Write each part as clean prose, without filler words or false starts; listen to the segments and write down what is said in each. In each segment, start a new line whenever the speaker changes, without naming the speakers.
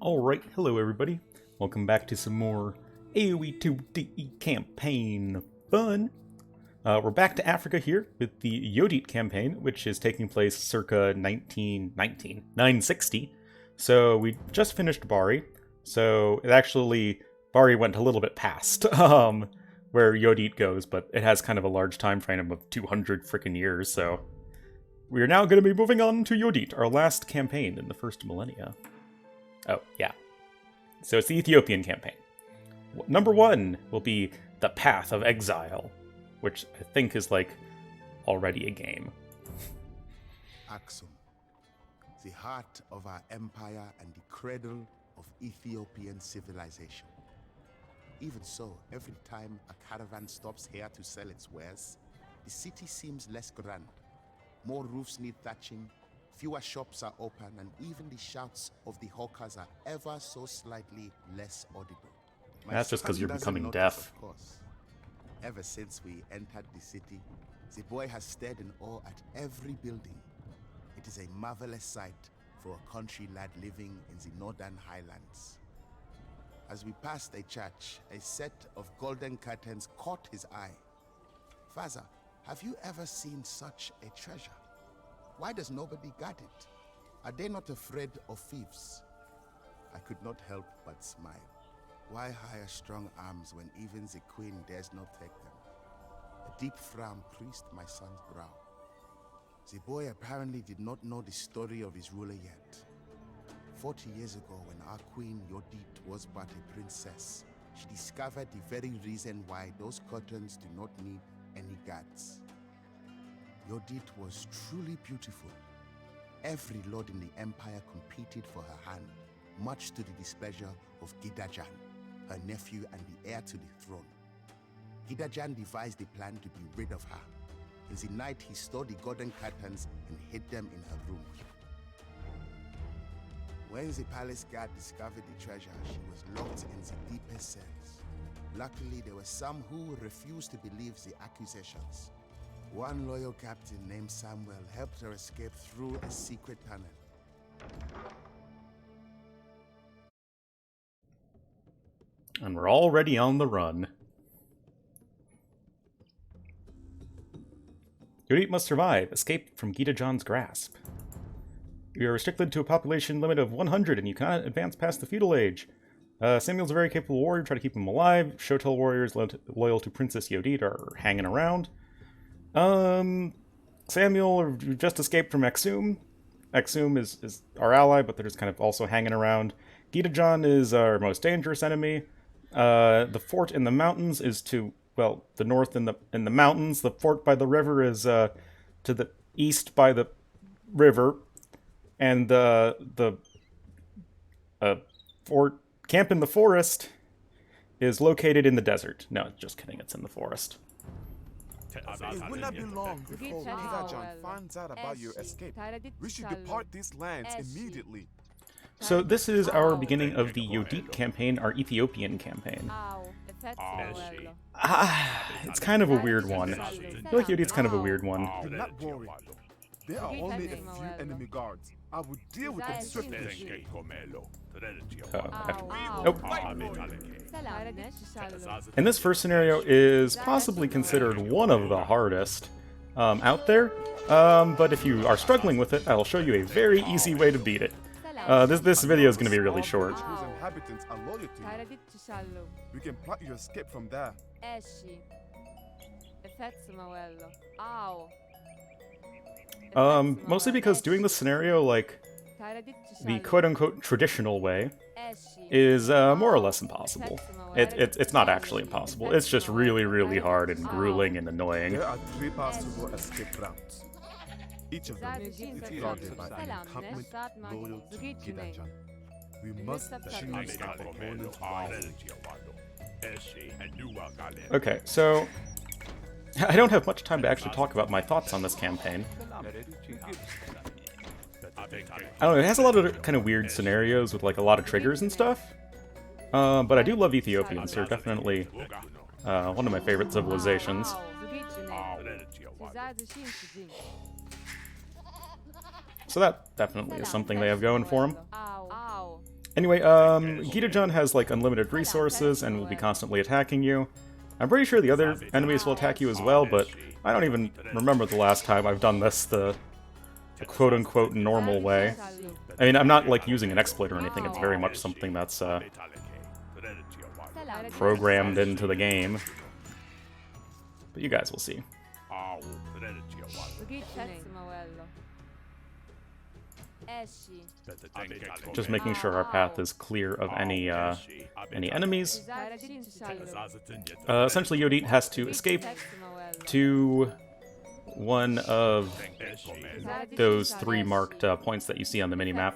Alright, hello everybody. Welcome back to some more AoE2 DE campaign fun. We're back to Africa here with the Yodit campaign, which is taking place circa 960. So we just finished Bari, so Bari went a little bit past where Yodit goes, but it has kind of a large time frame of 200 frickin' years, so we are now going to be moving on to Yodit, our last campaign in the first millennia. Oh, yeah. So it's the Ethiopian campaign. Number 1 will be The Path of Exile, which I think is, already a game.
Aksum, the heart of our empire and the cradle of Ethiopian civilization. Even so, every time a caravan stops here to sell its wares, the city seems less grand. More roofs need thatching, fewer shops are open, and even the shouts of the hawkers are ever so slightly less audible.
That's just because you're becoming deaf.
Of course. Ever since we entered the city, the boy has stared in awe at every building. It is a marvelous sight for a country lad living in the northern highlands. As we passed a church, a set of golden curtains caught his eye. Father, have you ever seen such a treasure? Why does nobody guard it? Are they not afraid of thieves? I could not help but smile. Why hire strong arms when even the queen dares not take them? A deep frown creased my son's brow. The boy apparently did not know the story of his ruler yet. 40 years ago, when our queen Yodit was but a princess, she discovered the very reason why those curtains do not need any guards. Yodit was truly beautiful. Every lord in the empire competed for her hand, much to the displeasure of Gidajan, her nephew and the heir to the throne. Gidajan devised a plan to be rid of her. In the night, he stole the golden curtains and hid them in her room. When the palace guard discovered the treasure, she was locked in the deepest cells. Luckily, there were some who refused to believe the accusations. One loyal captain named Samuel helped her escape through a secret tunnel.
And we're already on the run. Yodit must survive. Escape from Gidajan's grasp. You are restricted to a population limit of 100, and you cannot advance past the feudal age. Samuel's a very capable warrior. Try to keep him alive. Shotel warriors loyal to Princess Yodit are hanging around. Samuel just escaped from Aksum. Aksum is our ally, but they're just kind of also hanging around. Gidajan is our most dangerous enemy. The fort in the mountains is to, well, the north in the mountains. The fort by the river is to the east by the river. And the fort camp in the forest is located in the desert. No, just kidding, it's in the forest.
It will not be long before Gidajan finds out about your escape. We should depart these lands immediately.
So this is our beginning of the Yodit campaign, our Ethiopian campaign. It's kind of a weird one. I feel like Yodit's kind of a weird one.
Do not worry. There are only a few enemy guards. I will deal with them swiftly.
And this first scenario is possibly considered one of the hardest out there. But if you are struggling with it, I will show you a very easy way to beat it. This video is going to be really short.
Whose inhabitants are loyal to you. We can plot your escape from there.
Mostly because doing this scenario, the quote-unquote traditional way, is more or less impossible. It's not actually impossible, it's just really, really hard and grueling and annoying.
There are 3 possible escape routes. Each of them is guarded by an encampment loyal to Gidajan. We must choose our opponent wisely.
Okay, so I don't have much time to actually talk about my thoughts on this campaign. I don't know, it has a lot of kind of weird scenarios with a lot of triggers and stuff. But I do love Ethiopians. They're definitely one of my favorite civilizations. So that definitely is something they have going for them. Anyway, Gita-Jun has like unlimited resources and will be constantly attacking you. I'm pretty sure the other enemies will attack you as well, but I don't even remember the last time I've done this the quote-unquote normal way. I mean, I'm not like using an exploit or anything, it's very much something that's programmed into the game. But you guys will see. Just making sure our path is clear of any enemies. Essentially, Yodit has to escape to one of those 3 marked points that you see on the minimap.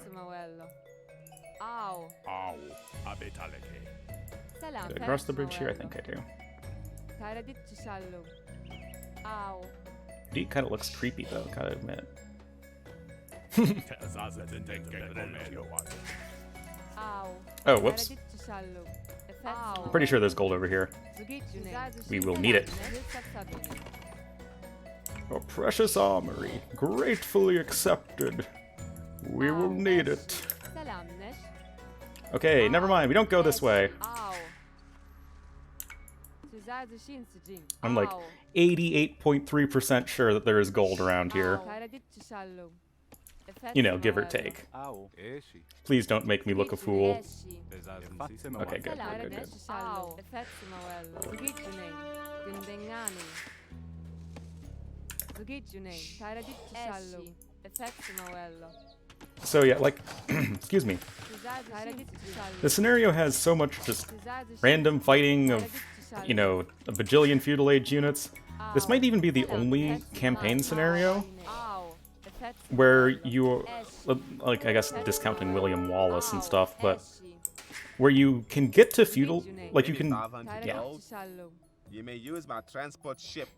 Do I cross the bridge here? I think I do. Yodit kind of looks creepy though, gotta admit. Oh, whoops. I'm pretty sure there's gold over here. We will need it. A precious armory, gratefully accepted. We will need it. Okay, never mind, we don't go this way. I'm like 88.3% sure that there is gold around here. You know, give or take. Please don't make me look a fool. Okay, good, good, good, So yeah, like, excuse me. The scenario has so much just random fighting of, you know, a bajillion feudal age units. This might even be the only campaign scenario where you, like, I guess discounting William Wallace and stuff, but where you can get to feudal, like you can, yeah.
You may use my transport ship.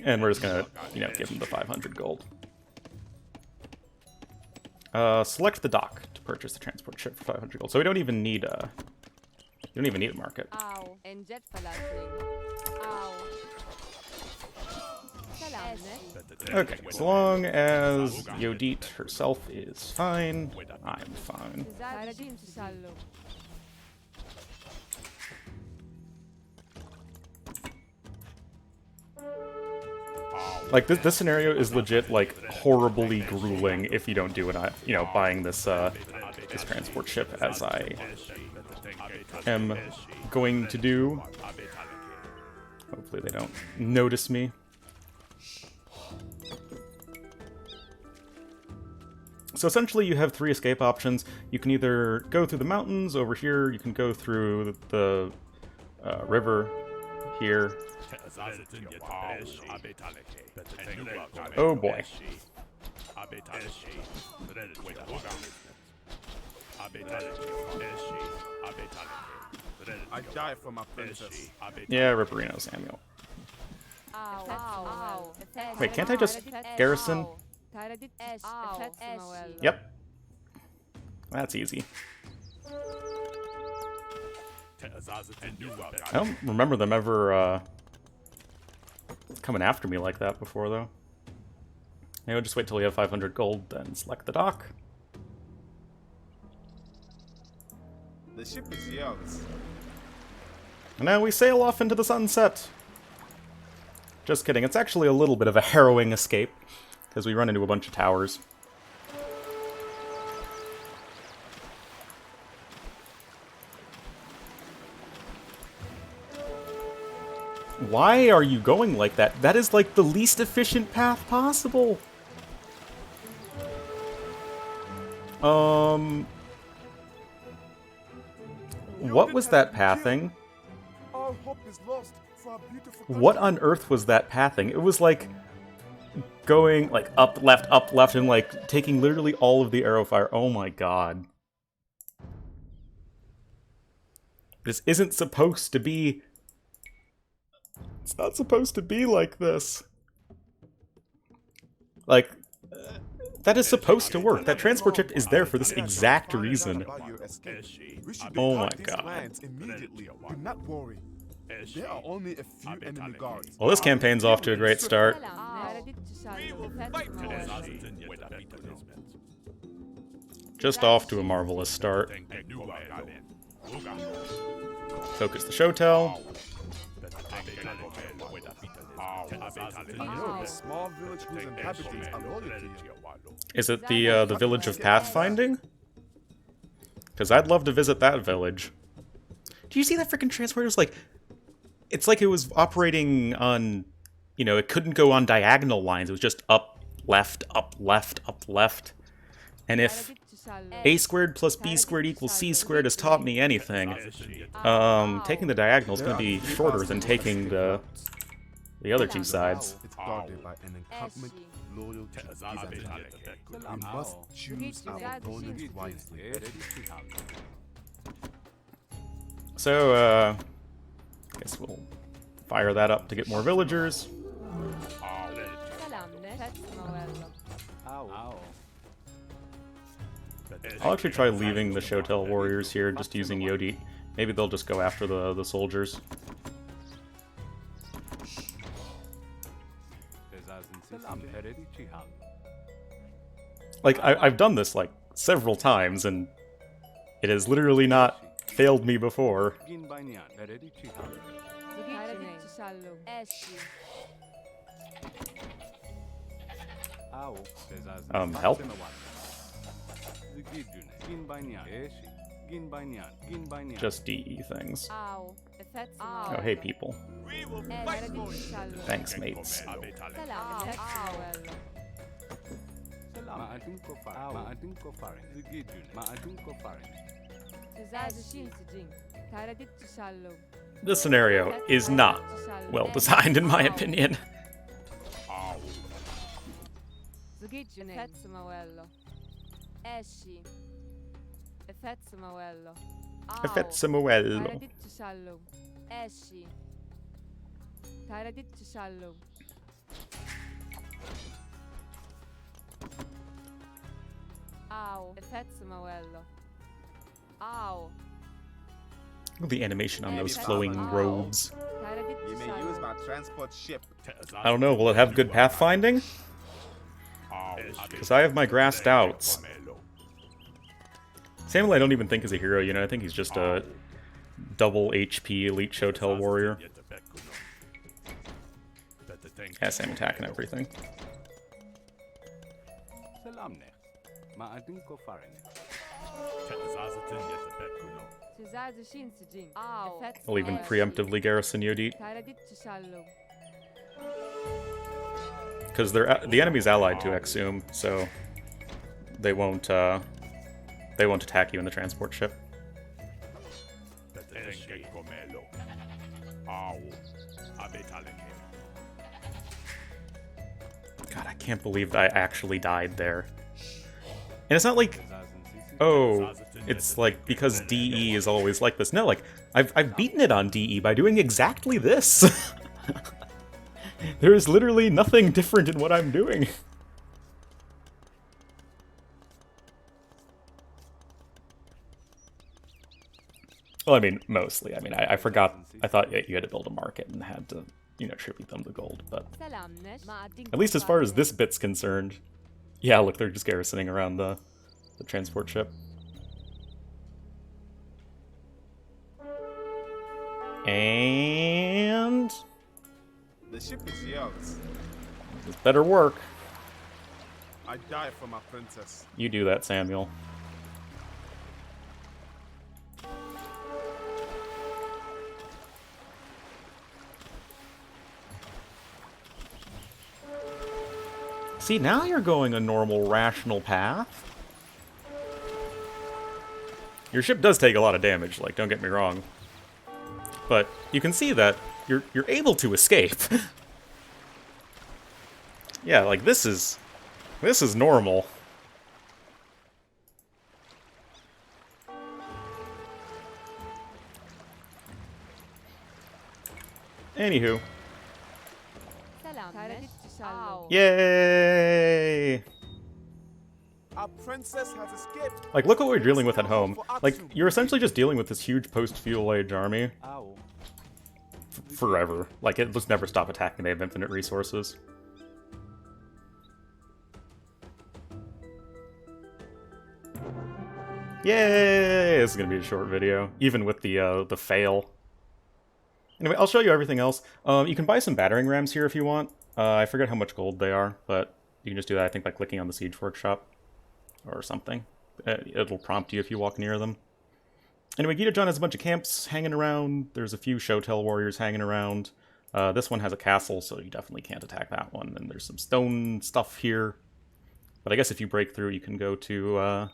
And we're just gonna, you know, give him the 500 gold. Select the dock to purchase the transport ship for 500 gold. So we don't even need a, you don't even need a market. Okay, as long as Yodit herself is fine, I'm fine. Like, this scenario is legit, like, horribly grueling if you don't do it, you know, buying this, this transport ship, as I am going to do. Hopefully they don't notice me. So essentially you have 3 escape options. You can either go through the mountains over here, you can go through the river here. Oh boy.
I die for my princess.
Yeah, Ripperino Samuel. Wait, can't I just garrison? Yep. That's easy. I don't remember them ever coming after me like that before, though. Maybe I'll just wait till we have 500 gold, then select the dock.
The ship is yours.
And now we sail off into the sunset. Just kidding, it's actually a little bit of a harrowing escape, because we run into a bunch of towers. Why are you going like that? That is like the least efficient path possible. What was that pathing?
All hope is lost for our beautiful
What on earth was that pathing? It was like going like up, left, and like taking literally all of the arrow fire. Oh my god. This isn't supposed to be... It's not supposed to be like this. Like, that is supposed to work. That transport ship is there for this exact reason. Oh my god.
Do not worry. There are only a few enemy guards.
Well, this campaign's off to a great start. Just off to a marvelous start. Focus the Shotel.
A small village whose inhabitants are loyal to you.
Is it the village of pathfinding? Because I'd love to visit that village. Do you see that freaking transporter? It's like it was operating on, you know, it couldn't go on diagonal lines. It was just up, left, up, left, up, left. And if a squared plus b squared equals c squared has taught me anything, taking the diagonal is going to be shorter than taking the other two sides.
It's guarded by an encampment loyal to Byzantium. We must choose our opponents wisely.
So, I guess we'll fire that up to get more villagers. I'll actually try leaving the Shotel warriors here, just using Yodit. Maybe they'll just go after the soldiers. Like, I've done this, like, several times, and it has literally not failed me before. Help? Just DE things. Oh, hey, people. Thanks, mates. This scenario is not well designed, in my opinion. Effetsamuello. The animation on those flowing robes.
You may use my transport ship.
I don't know, will it have good pathfinding? Because I have my grass doubts. Samuel I don't even think is a hero, you know, I think he's just a double HP elite Shotel warrior. Yeah, same attack and everything. I'll even preemptively garrison Yodit. Because the enemy's allied to Aksum, so they won't attack you in the transport ship. God, I can't believe that I actually died there. And it's not like, oh, it's like because DE is always like this. No, like I've beaten it on DE by doing exactly this. There is literally nothing different in what I'm doing. Well, I mean, mostly. I mean, I forgot. I thought you had to build a market and had to, you know, tribute them to gold. But at least as far as this bit's concerned, yeah, look, they're just garrisoning around the transport ship. And
The ship is yours.
this better work.
I die for my princess.
You do that, Samuel. See, now you're going a normal, rational path. Your ship does take a lot of damage, like, don't get me wrong. But you can see that you're able to escape. Yeah, like, this is normal. Anywho. Yay!
Our princess has escaped.
Like, look what we're dealing with at home. Like, you're essentially just dealing with this huge post-Feudal Age army. Forever. Like, it just never stop attacking. They have infinite resources. Yay! This is gonna be a short video, even with the fail. Anyway, I'll show you everything else. You can buy some battering rams here if you want. I forget how much gold they are, but you can just do that, I think, by clicking on the Siege Workshop or something. It'll prompt you if you walk near them. Anyway, Gita-John has a bunch of camps hanging around. There's a few Shotel warriors hanging around. This one has a castle, so you definitely can't attack that one. And there's some stone stuff here. But I guess if you break through, you can go to...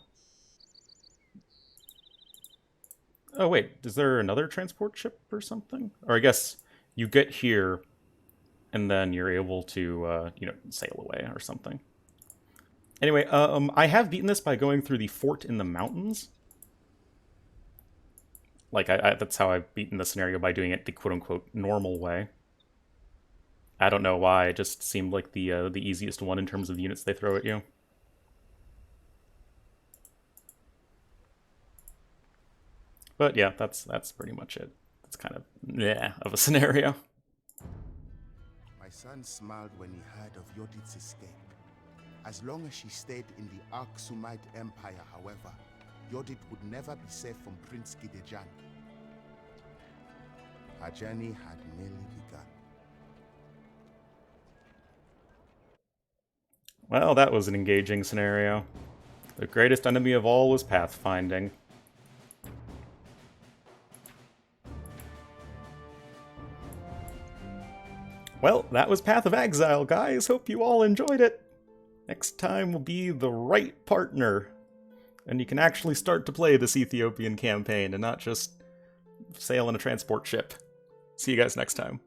Oh, wait, is there another transport ship or something? Or I guess you get here, and then you're able to, you know, sail away or something. Anyway, I have beaten this by going through the fort in the mountains. Like, that's how I've beaten the scenario, by doing it the quote-unquote normal way. I don't know why, it just seemed like the easiest one in terms of units they throw at you. But yeah, that's pretty much it. It's kind of yeah of a scenario.
My son smiled when he heard of Yodit's escape. As long as she stayed in the Aksumite Empire, however, Yodit would never be safe from Prince Gidejan. Her journey had merely begun.
Well, that was an engaging scenario. The greatest enemy of all was pathfinding. Well, that was Path of Exile, guys. Hope you all enjoyed it. Next time will be the right partner. And you can actually start to play this Ethiopian campaign and not just sail in a transport ship. See you guys next time.